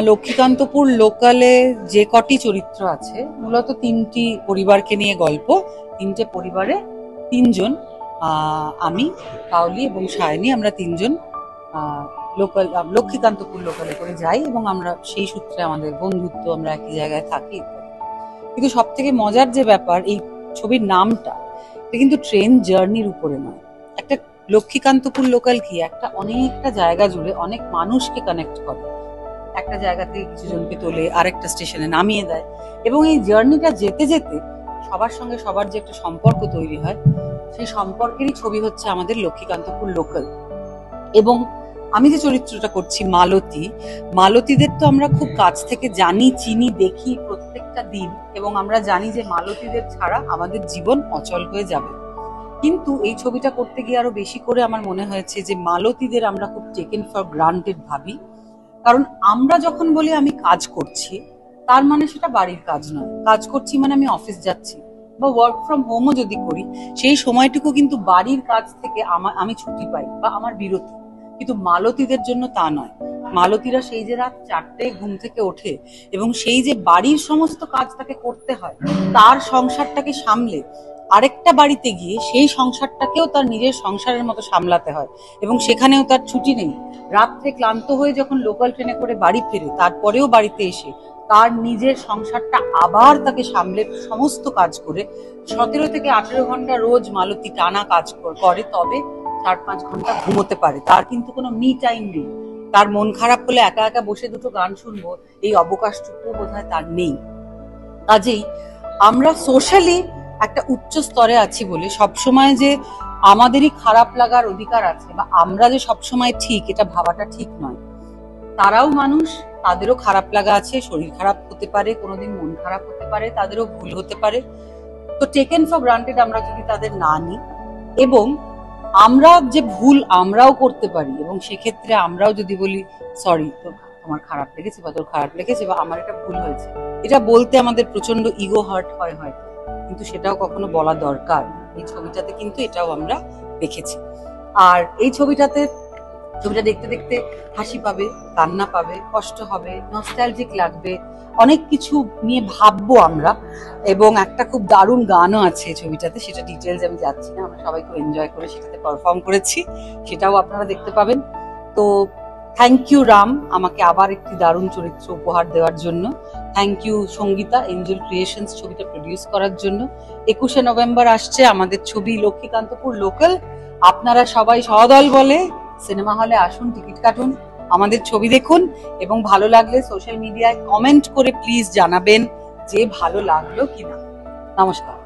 লক্ষ্মীকান্তপুর লোকালে যে কটি চরিত্র আছে মূলত তিনটি পরিবারকে নিয়ে গল্প। তিনটে পরিবারে তিনজন, আমি, পাওলি এবং সায়নী, আমরা তিনজন লোকাল লক্ষ্মীকান্তপুর লোকালে করে যাই এবং আমরা সেই সূত্রে আমাদের বন্ধুত্ব, আমরা একই জায়গায় থাকি। কিন্তু সব থেকে মজার যে ব্যাপার, এই ছবির নামটা কিন্তু ট্রেন জার্নির উপরে নয়। একটা লক্ষ্মীকান্তপুর লোকাল কি একটা অনেকটা জায়গা জুড়ে অনেক মানুষকে কানেক্ট করে, একটা জায়গা থেকে কিছু জনকে তোলে আরেকটা স্টেশনে নামিয়ে দেয়, এবং এই জার্নিটা যেতে যেতে সবার সঙ্গে সবার যে একটা সম্পর্ক তৈরি হয়, সেই সম্পর্কেরই ছবি হচ্ছে আমাদের লক্ষ্মীকান্তপুর লোকাল। এবং আমি যে চরিত্রটা করছি মালতীদের তো আমরা খুব কাছ থেকে জানি, চিনি, দেখি প্রত্যেকটা দিন, এবং আমরা জানি যে মালতীদের ছাড়া আমাদের জীবন অচল হয়ে যাবে। কিন্তু এই ছবিটা করতে গিয়ে আরো বেশি করে আমার মনে হয়েছে যে মালতীদের আমরা খুব টেকেন ফর গ্রান্টেড ভাবি। কারণ আমরা যখন বলি আমি কাজ করছি, তার মানে সেটা বাড়ির কাজ নয়। কাজ করছি মানে আমি অফিস যাচ্ছি বা ওয়ার্ক ফ্রম হোমও যদি করি, সেই সময়টুকু কিন্তু বাড়ির কাজ থেকে আমি ছুটি পাই বা আমার বিরতি। কিন্তু মালতীদের জন্য তা নয়। মালতীরা সেই যে রাত 4টায় ঘুম থেকে ওঠে এবং সেই যে বাড়ির সমস্ত কাজ তাকে করতে হয়, তার সংসারটাকে সামলে আরেকটা বাড়িতে গিয়ে সেই সংসারটাকেও তার নিজের সংসারের মতো সামলাতে হয়, এবং সেখানেও তার ছুটি নেই। রাত্রে ক্লান্ত হয়ে যখন লোকাল ট্রেনে করে বাড়ি ফেরে, তারপরেও বাড়িতে এসে তার নিজের সংসারটা আবার তাকে সামলে সমস্ত কাজ করে 17 থেকে 18 ঘন্টা রোজ মালতী টানা কাজ করে, তবে 4-5 ঘন্টা ঘুমোতে পারে। তার কিন্তু কোনো মি টাইম নেই। তার মন খারাপ হলে একা একা বসে দুটো গান শুনবো, এই অবকাশটুকু বোধহয় তার নেই। কাজেই আমরা সোশ্যালি একটা উচ্চ স্তরে আছি বলে সবসময় যে আমাদেরই খারাপ লাগার অধিকার আছে বা আমরা যে সবসময় ঠিক, এটা ভাবাটা ঠিক নয়। তারাও মানুষ, তাদেরও খারাপ লাগা আছে, শরীর খারাপ হতে পারে, কোনোদিন মন খারাপ হতে পারে, তাদেরও ভুল হতে পারে। তো টেকেন ফর গ্রান্টেড আমরা যদি তাদের না নিই, এবং আমরা যে ভুল আমরাও করতে পারি, এবং সেক্ষেত্রে আমরাও যদি বলি সরি, তোমার খারাপ লেগেছে বা তোর খারাপ লেগেছে বা আমার এটা ভুল হয়েছে, এটা বলতে আমাদের প্রচন্ড ইগো হার্ট হয় হয়তো, কিন্তু সেটাও কখনো বলা দরকার। এই ছবিটাতে কিন্তু এটাও আমরা দেখেছি। আর এই ছবিটা দেখতে দেখতে হাসি পাবে, কান্না পাবে, কষ্ট হবে, নস্টালজিক লাগবে, অনেক কিছু নিয়ে ভাববো আমরা। এবং একটা খুব দারুণ গানও আছে ছবিটাতে, সেটা ডিটেলস আমি যাচ্ছি না, আমরা সবাই খুব এনজয় করে সেটাতে পারফর্ম করেছি, সেটাও আপনারা দেখতে পাবেন। তো থ্যাংক ইউ রাম, আমাকে আবার একটি দারুণ চরিত্র উপহার দেওয়ার জন্য। Thank you Sangeeta, angel creations ছবিটা প্রডিউস করার জন্য। 21শে নভেম্বর আসছে আমাদের ছবি লক্ষ্মীকান্তপুর লোকাল। আপনারা সবাই সদল বলে সিনেমা হলে আসুন, টিকিট কাটুন, আমাদের ছবি দেখুন, এবং ভালো লাগলে সোশ্যাল মিডিয়ায় কমেন্ট করে প্লিজ জানাবেন যে ভালো লাগলো কিনা। নমস্কার।